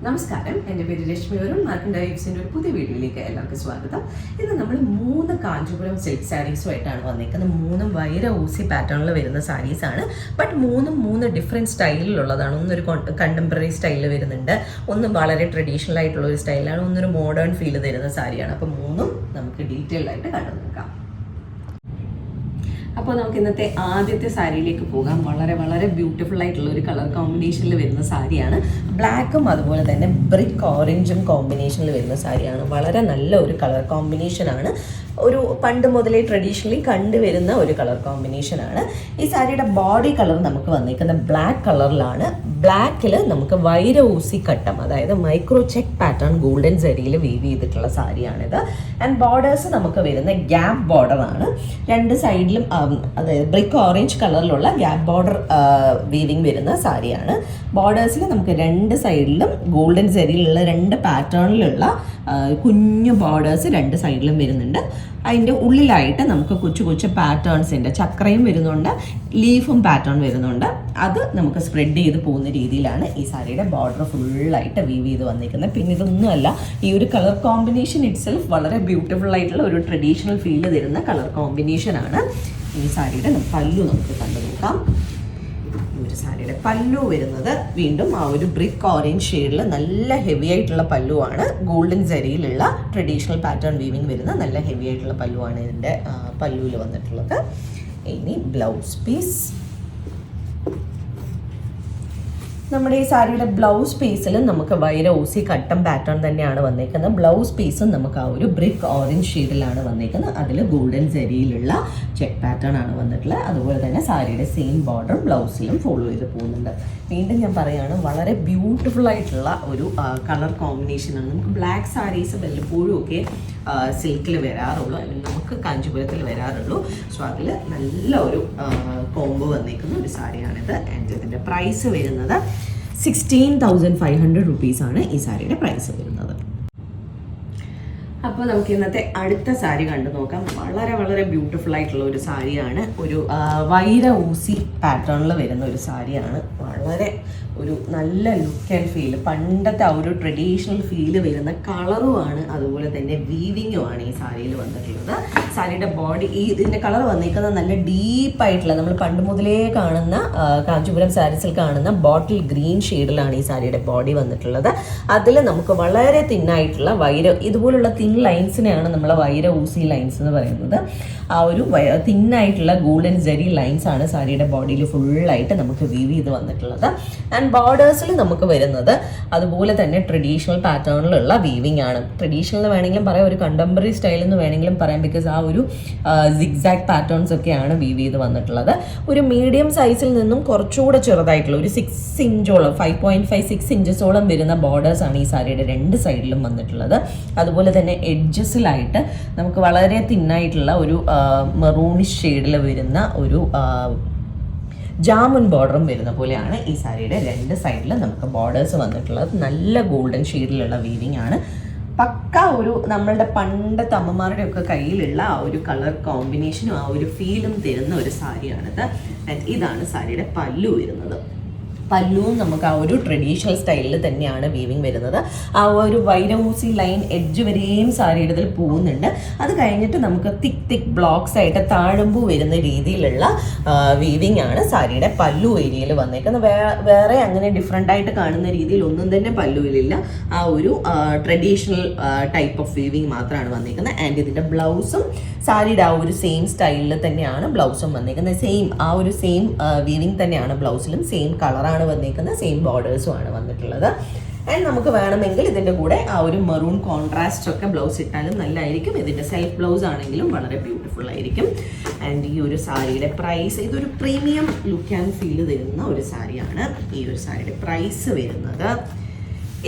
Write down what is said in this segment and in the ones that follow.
നമസ്കാരം, എൻ്റെ പേര് രശ്മി വരുൺ. മാർക്കൻ ഡൈവ്സിൻ്റെ ഒരു പുതിയ വീഡിയോയിലേക്ക് എല്ലാവർക്കും സ്വാഗതം. ഇന്ന് നമ്മൾ 3 കാഞ്ചീപുരം സിൽക്ക് സാരീസുമായിട്ടാണ് വന്നിരിക്കുന്നത്. 3 വൈര ഊസി പാറ്റേണിൽ വരുന്ന സാരീസാണ്. But 3 different സ്റ്റൈലിലുള്ളതാണ്. ഒന്നൊരു കണ്ടംപററി സ്റ്റൈലിൽ വരുന്നുണ്ട്, ഒന്ന് വളരെ ട്രഡീഷണൽ ആയിട്ടുള്ള ഒരു സ്റ്റൈലാണ്, ഒന്നൊരു മോഡേൺ ഫീൽ തരുന്ന സാരിയാണ്. അപ്പോൾ 3 നമുക്ക് ഡീറ്റെയിൽഡ് ആയിട്ട് കണ്ടു നോക്കാം. അപ്പോൾ നമുക്ക് ഇന്നത്തെ ആദ്യത്തെ സാരിയിലേക്ക് പോകാം. വളരെ വളരെ ബ്യൂട്ടിഫുൾ ആയിട്ടുള്ള ഒരു കളർ കോമ്പിനേഷനിൽ വരുന്ന സാരിയാണ്. ബ്ലാക്കും അതുപോലെ തന്നെ ബ്രിക്ക് ഓറഞ്ചും കോമ്പിനേഷനിൽ വരുന്ന സാരിയാണ്. വളരെ നല്ല ഒരു കളർ കോമ്പിനേഷനാണ്. ഒരു പണ്ട് മുതലേ ട്രഡീഷണലി കണ്ടുവരുന്ന ഒരു കളർ കോമ്പിനേഷനാണ്. ഈ സാരിയുടെ ബോഡി കളർ നമുക്ക് വന്നിരിക്കുന്ന ബ്ലാക്ക് കളറിലാണ്. ബ്ലാക്കിൽ നമുക്ക് വൈര ഊസി കട്ടം, അതായത് മൈക്രോ ചെക്ക് പാറ്റേൺ ഗോൾഡൻ സെരിയിൽ വീവ് ചെയ്തിട്ടുള്ള സാരിയാണിത്. ആൻഡ് ബോർഡേഴ്സ് നമുക്ക് വരുന്ന ഗ്യാപ്പ് ബോർഡറാണ്. രണ്ട് സൈഡിലും അതായത് ബ്രിക്ക് ഓറഞ്ച് കളറിലുള്ള ഗ്യാപ്പ് ബോർഡർ വീവിങ് വരുന്ന സാരിയാണ്. ബോർഡേഴ്സിൽ നമുക്ക് രണ്ട് സൈഡിലും ഗോൾഡൻ സെരിയിലുള്ള 2 പാറ്റേണിലുള്ള കുഞ്ഞു ബോർഡേഴ്സ് 2 സൈഡിലും വരുന്നുണ്ട്. അതിൻ്റെ ഉള്ളിലായിട്ട് നമുക്ക് കൊച്ചു കൊച്ചു പാറ്റേൺസിൻ്റെ ചക്രയും വരുന്നുണ്ട്, ലീഫും പാറ്റേൺ വരുന്നുണ്ട്. അത് നമുക്ക് സ്പ്രെഡ് ചെയ്ത് പോകുന്ന രീതിയിലാണ് ഈ സാരിയുടെ ബോർഡർ ഫുള്ളായിട്ട് വീവ് ചെയ്ത് വന്നിരിക്കുന്നത്. പിന്നെ ഇതൊന്നുമല്ല, ഈ ഒരു കളർ കോമ്പിനേഷൻ ഇറ്റ്സെൽഫ് വളരെ ബ്യൂട്ടിഫുൾ ആയിട്ടുള്ള ഒരു ട്രഡീഷണൽ ഫീൽ തരുന്ന കളർ കോമ്പിനേഷനാണ്. ഈ സാരിയുടെ പല്ലു നമുക്ക് കണ്ടു നോക്കാം. ഒരു സാരിയുടെ പല്ലു വരുന്നത് വീണ്ടും ആ ഒരു ബ്രിക്ക് ഓറഞ്ച് ഷെയ്ഡിൽ നല്ല ഹെവി ആയിട്ടുള്ള പല്ലുവാണ്. ഗോൾഡൻ സെരിയിലുള്ള ട്രഡീഷണൽ പാറ്റേൺ വീവിങ് വരുന്ന നല്ല ഹെവി ആയിട്ടുള്ള പല്ലുവാണ് ഇതിൻ്റെ പല്ലുവിൽ വന്നിട്ടുള്ളത്. ഇനി ബ്ലൗസ് പീസ്. നമ്മുടെ ഈ സാരിയുടെ ബ്ലൗസ് പീസിൽ നമുക്ക് വൈര ഊസി കട്ടം പാറ്റേൺ തന്നെയാണ് വന്നേക്കുന്നത്. ബ്ലൗസ് പീസും നമുക്ക് ആ ഒരു ബ്രിക്ക് ഓറഞ്ച് ഷെയ്ഡിലാണ് വന്നേക്കുന്നത്. അതിൽ ഗോൾഡൻ സെരിയിലുള്ള ചെക്ക് പാറ്റേൺ ആണ് വന്നിട്ടുള്ളത്. അതുപോലെ തന്നെ സാരിയുടെ സെയിം ബോർഡർ ബ്ലൗസിലും ഫോളോ ചെയ്ത് പോകുന്നുണ്ട്. വീണ്ടും ഞാൻ പറയുകയാണ്, വളരെ ബ്യൂട്ടിഫുൾ ആയിട്ടുള്ള ഒരു കളർ കോമ്പിനേഷനാണ്. നമുക്ക് ബ്ലാക്ക് സാരീസ് വല്ലപ്പോഴും ഒക്കെ സിൽക്കിൽ വരാറുള്ളൂ, അല്ലെങ്കിൽ നമുക്ക് കാഞ്ചീപുരത്തിൽ വരാറുള്ളൂ. സോ അതിൽ നല്ല ഒരു കോംബോ വന്നിരിക്കുന്ന ഒരു സാരിയാണിത്. ആൻഡ് ഇതിൻ്റെ പ്രൈസ് വരുന്നത് 16,500 റുപ്പീസാണ് ഈ സാരിയുടെ പ്രൈസ് വരുന്നത്. അപ്പോൾ നമുക്ക് ഇന്നത്തെ അടുത്ത സാരി കണ്ടു നോക്കാം. വളരെ വളരെ ബ്യൂട്ടിഫുൾ ആയിട്ടുള്ള ഒരു സാരിയാണ്. ഒരു വൈര ഊസി പാറ്റേണിൽ വരുന്ന ഒരു സാരിയാണ്. വളരെ ഒരു നല്ല ലുക്ക് ആൻഡ് ഫീൽ, പണ്ടത്തെ ആ ഒരു ട്രഡീഷണൽ ഫീല് വരുന്ന കളറുമാണ്, അതുപോലെ തന്നെ വീവിങ്ങുമാണ് ഈ സാരിയിൽ വന്നിട്ടുള്ളത്. സാരിയുടെ ബോഡി ഇതിൻ്റെ കളർ വന്നിരിക്കുന്നത് നല്ല ഡീപ്പായിട്ടുള്ള, നമ്മൾ പണ്ട് മുതലേ കാണുന്ന കാഞ്ചീപുരം സാരീസിൽ കാണുന്ന ബോട്ടിൽ ഗ്രീൻ ഷെയ്ഡിലാണ് ഈ സാരിയുടെ ബോഡി വന്നിട്ടുള്ളത്. അതിൽ നമുക്ക് വളരെ തിന്നായിട്ടുള്ള ഇതുപോലുള്ള തിൻ ലൈൻസിനെയാണ് നമ്മൾ വൈര ഊസി ലൈൻസ് എന്ന് പറയുന്നത്. ആ ഒരു തിന്നായിട്ടുള്ള ഗോൾഡൻ സെരി ലൈൻസ് ആണ് സാരിയുടെ ബോഡിയിൽ ഫുള്ളായിട്ട് നമുക്ക് വീവ് ചെയ്ത് വന്നിട്ടുള്ളത്. ആൻഡ് ബോർഡേഴ്സിൽ നമുക്ക് വരുന്നത് അതുപോലെ തന്നെ ട്രഡീഷണൽ പാറ്റേണിലുള്ള വീവിങ് ആണ്. ട്രഡീഷണൽ എന്ന് വേണമെങ്കിലും പറയാം, ഒരു കണ്ടംപററി സ്റ്റൈൽ എന്ന് വേണമെങ്കിലും പറയാം. ബിക്കോസ് ആ ഒരു സിഗ്സാക്ട് പാറ്റേൺസ് ഒക്കെയാണ് വീവ് ചെയ്ത് വന്നിട്ടുള്ളത്. ഒരു മീഡിയം സൈസിൽ നിന്നും കുറച്ചുകൂടെ ചെറുതായിട്ടുള്ള ഒരു 6 ഇഞ്ചോളം 5.5-6 ഇഞ്ചസോളം വരുന്ന ബോർഡേഴ്സാണ് ഈ സാരിയുടെ 2 സൈഡിലും വന്നിട്ടുള്ളത്. അതുപോലെ തന്നെ എഡ്ജസിലായിട്ട് നമുക്ക് വളരെ തിന്നായിട്ടുള്ള ഒരു മെറൂണിഷ് ഷെയ്ഡിൽ വരുന്ന ഒരു ജാമുൻ ബോർഡറും വരുന്ന പോലെയാണ് ഈ സാരിയുടെ 2 സൈഡിൽ നമുക്ക് ബോർഡേഴ്സ് വന്നിട്ടുള്ളത്. നല്ല ഗോൾഡൻ ഷെയ്ഡിലുള്ള വീവിങ് ആണ്. പക്ക ഒരു നമ്മളുടെ പണ്ടത്തെ അമ്മമാരുടെ ഒക്കെ കയ്യിലുള്ള ആ ഒരു കളർ കോമ്പിനേഷനും ആ ഒരു ഫീലും തരുന്ന ഒരു സാരിയാണിത്. ആൻഡ് ഇതാണ് സാരിയുടെ പല്ലു വരുന്നത്. പല്ലുവും നമുക്ക് ആ ഒരു ട്രഡീഷണൽ സ്റ്റൈലിൽ തന്നെയാണ് വീവിങ് വരുന്നത്. ആ ഒരു വൈര ഊസി ലൈൻ എഡ്ജ് വരെയും സാരിയുടെ ഇതിൽ പോകുന്നുണ്ട്. അത് കഴിഞ്ഞിട്ട് നമുക്ക് തിക്ക് ബ്ലോക്സ് ആയിട്ട് താഴമ്പൂ വരുന്ന രീതിയിലുള്ള വീവിങ് ആണ് സാരിയുടെ പല്ലു ഏരിയയിൽ വന്നേക്കുന്നത്. വേറെ അങ്ങനെ ഡിഫറെൻ്റ് ആയിട്ട് കാണുന്ന രീതിയിൽ ഒന്നും തന്നെ പല്ലുവിലില്ല. ആ ഒരു ട്രഡീഷണൽ ടൈപ്പ് ഓഫ് വീവിങ് മാത്രമാണ് വന്നിരിക്കുന്നത്. ആൻഡ് ഇതിൻ്റെ ബ്ലൗസും സാരിയുടെ ആ ഒരു സെയിം സ്റ്റൈലിൽ തന്നെയാണ് ബ്ലൗസും വന്നിരിക്കുന്നത്. ആ ഒരു സെയിം വീവിങ് തന്നെയാണ് ബ്ലൗസിലും, സെയിം കളറാണ് വന്നിരിക്കുന്നത്, സെയിം ബോർഡേഴ്സും ആണ് വന്നിട്ടുള്ളത്. ആൻഡ് നമുക്ക് വേണമെങ്കിൽ ഇതിൻ്റെ കൂടെ ആ ഒരു മെറൂൺ കോൺട്രാസ്റ്റ് ഒക്കെ ബ്ലൗസ് ഇട്ടാലും നല്ലതായിരിക്കും. ഇതിൻ്റെ സെൽഫ് ബ്ലൗസ് ആണെങ്കിലും വളരെ ബ്യൂട്ടിഫുൾ ആയിരിക്കും. ആൻഡ് ഈ ഒരു സാരിയുടെ പ്രൈസ്, ഇതൊരു പ്രീമിയം ലുക്ക് ആൻഡ് ഫീൽ തരുന്ന ഒരു സാരിയാണ്. ഈ ഒരു സാരിയുടെ പ്രൈസ് വരുന്നത്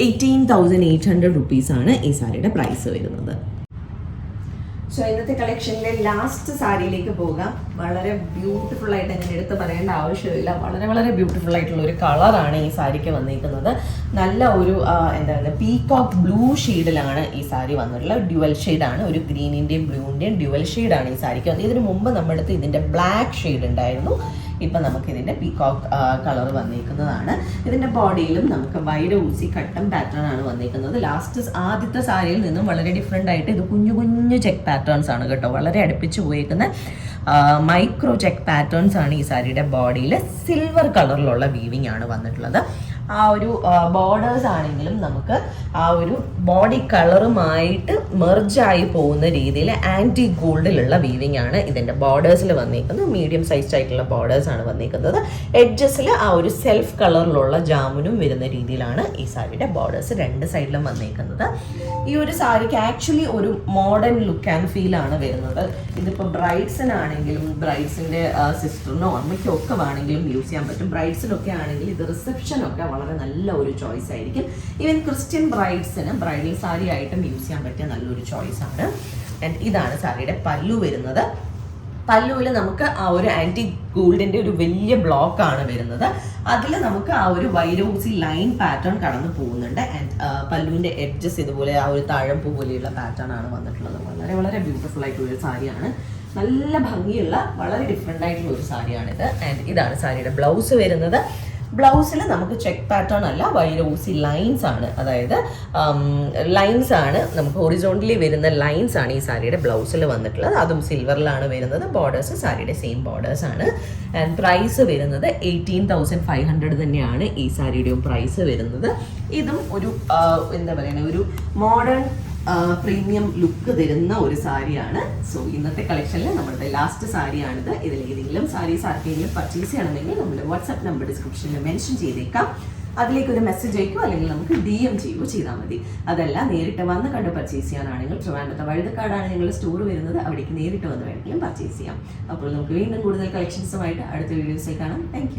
18,800 റുപ്പീസാണ് ഈ സാരിയുടെ പ്രൈസ് വരുന്നത്. സോ ഇന്നത്തെ കളക്ഷനിലെ ലാസ്റ്റ് സാരിയിലേക്ക് പോകാം. വളരെ ബ്യൂട്ടിഫുൾ ആയിട്ട് അങ്ങനെ എടുത്ത് പറയേണ്ട ആവശ്യമില്ല. വളരെ വളരെ ബ്യൂട്ടിഫുൾ ആയിട്ടുള്ള ഒരു കളറാണ് ഈ സാരിക്ക് വന്നിരിക്കുന്നത്. നല്ല ഒരു എന്താണ് പീകോക്ക് ബ്ലൂ ഷെയ്ഡിലാണ് ഈ സാരി വന്നിട്ടുള്ളത്. ഡ്യുവൽ ഷെയ്ഡാണ്, ഒരു ഗ്രീനിൻ്റെയും ബ്ലൂവിൻ്റെയും ഡ്യുവൽ ഷെയ്ഡാണ് ഈ സാരിക്ക് വന്നത്. ഇതിന് മുമ്പ് നമ്മുടെ അടുത്ത് ഇതിൻ്റെ ബ്ലാക്ക് ഷെയ്ഡ് ഉണ്ടായിരുന്നു. ഇപ്പം നമുക്കിതിൻ്റെ പീകോക്ക് കളർ വന്നിരിക്കുന്നതാണ്. ഇതിൻ്റെ ബോഡിയിലും നമുക്ക് വൈര ഊസി കട്ടം പാറ്റേൺ ആണ് വന്നിരിക്കുന്നത്. ആദ്യത്തെ സാരിയിൽ നിന്നും വളരെ ഡിഫറെൻ്റ് ആയിട്ട് ഇത് കുഞ്ഞു കുഞ്ഞു ചെക്ക് പാറ്റേൺസ് ആണ് കേട്ടോ, വളരെ അടുപ്പിച്ച് പോയിരിക്കുന്ന മൈക്രോ ചെക്ക് പാറ്റേൺസ് ആണ് ഈ സാരിയുടെ ബോഡിയിൽ. സിൽവർ കളറിലുള്ള വീവിങ് ആണ് വന്നിട്ടുള്ളത്. ആ ഒരു ബോർഡേഴ്സ് ആണെങ്കിലും നമുക്ക് ആ ഒരു ബോഡി കളറുമായിട്ട് മെർജായി പോകുന്ന രീതിയിൽ ആൻറ്റി ഗോൾഡിലുള്ള വീവിങ് ആണ് ഇതിൻ്റെ ബോർഡേഴ്സിൽ വന്നിരിക്കുന്നത്. മീഡിയം സൈസ് ആയിട്ടുള്ള ബോർഡേഴ്സ് ആണ് വന്നിരിക്കുന്നത്. എഡ്ജസിൽ ആ ഒരു സെൽഫ് കളറിലുള്ള ജാമുനും വരുന്ന രീതിയിലാണ് ഈ സാരിയുടെ ബോർഡേഴ്സ് രണ്ട് സൈഡിലും വന്നിരിക്കുന്നത്. ഈ ഒരു സാരിക്ക് ആക്ച്വലി ഒരു മോഡേൺ ലുക്ക് ആൻഡ് ഫീൽ ആണ് വരുന്നത്. ഇതിപ്പോൾ ബ്രൈഡ്സിനാണെങ്കിലും ബ്രൈഡ്സിൻ്റെ സിസ്റ്ററിനോ അമ്മയ്ക്കോ ഒക്കെ വേണമെങ്കിലും യൂസ് ചെയ്യാൻ പറ്റും. ബ്രൈഡ്സിനൊക്കെ ആണെങ്കിൽ ഇത് റിസപ്ഷനൊക്കെ വളരെ നല്ല ഒരു ചോയ്സ് ആയിരിക്കും. ഈവൻ ക്രിസ്ത്യൻ ബ്രൈഡ്സിന് ബ്രൈഡൽ സാരി ആയിട്ടും യൂസ് ചെയ്യാൻ പറ്റിയ നല്ലൊരു ചോയ്സ് ആണ്. ആൻഡ് ഇതാണ് സാരിയുടെ പല്ലു വരുന്നത്. പല്ലുവിൽ നമുക്ക് ആ ഒരു ആൻറ്റി ഗോൾഡിൻ്റെ ഒരു വലിയ ബ്ലോക്കാണ് വരുന്നത്. അതിൽ നമുക്ക് ആ ഒരു വൈരൂസി ലൈൻ പാറ്റേൺ കടന്നു പോകുന്നുണ്ട്. ആൻഡ് പല്ലുവിൻ്റെ എഡ്ജസ് ഇതുപോലെ ആ ഒരു താഴമ്പൂ പോലെയുള്ള പാറ്റേൺ ആണ് വന്നിട്ടുള്ളത്. വളരെ വളരെ ബ്യൂട്ടിഫുൾ ആയിട്ടുള്ളൊരു സാരിയാണ്. നല്ല ഭംഗിയുള്ള വളരെ ഡിഫറെൻ്റ് ആയിട്ടുള്ള ഒരു സാരിയാണിത്. ആൻഡ് ഇതാണ് സാരിയുടെ ബ്ലൗസ് വരുന്നത്. ബ്ലൗസിൽ നമുക്ക് ചെക്ക് പാറ്റേൺ അല്ല, വൈരൂസി ലൈൻസ് ആണ്, അതായത് ലൈൻസ് ആണ്, നമുക്ക് ഹൊറിസോണ്ടലി വരുന്ന ലൈൻസ് ആണ് ഈ സാരിയുടെ ബ്ലൗസിൽ വന്നിട്ടുള്ളത്. അതും സിൽവറിലാണ് വരുന്നത്. ബോർഡേഴ്സ് സാരിയുടെ സെയിം ബോർഡേഴ്സ് ആണ്. ആൻഡ് പ്രൈസ് വരുന്നത് 18,500 തന്നെയാണ് ഈ സാരിയുടെയും പ്രൈസ് വരുന്നത്. ഇതും ഒരു എന്താ പറയുക, ഒരു മോഡേൺ പ്രീമിയം ലുക്ക് തരുന്ന ഒരു സാരിയാണ്. സോ ഇന്നത്തെ കളക്ഷനിൽ നമ്മുടെ ലാസ്റ്റ് സാരിയാണിത്. ഇതിൽ ഏതെങ്കിലും സാരീസ് ആർക്കെങ്കിലും പർച്ചേസ് ചെയ്യണമെങ്കിൽ നമ്മുടെ വാട്സാപ്പ് നമ്പർ ഡിസ്ക്രിപ്ഷനിൽ മെൻഷൻ ചെയ്തേക്കാം. അതിലേക്ക് ഒരു മെസ്സേജ് അയക്കുകയോ അല്ലെങ്കിൽ നമുക്ക് DM ചെയ്യുകയോ ചെയ്താൽ മതി. അതല്ല നേരിട്ട് വന്ന് കണ്ട് പർച്ചേസ് ചെയ്യാനാണെങ്കിൽ ട്രിവാൻഡ്രത്തെ വഴുതക്കാടാണ് നിങ്ങളുടെ സ്റ്റോർ വരുന്നത്. അവിടേക്ക് നേരിട്ട് വന്ന് വേണമെങ്കിലും പർച്ചേസ് ചെയ്യാം. അപ്പോൾ നമുക്ക് വീണ്ടും കൂടുതൽ കളക്ഷൻസുമായിട്ട് അടുത്ത വീഡിയോസിൽ കാണാം. താങ്ക്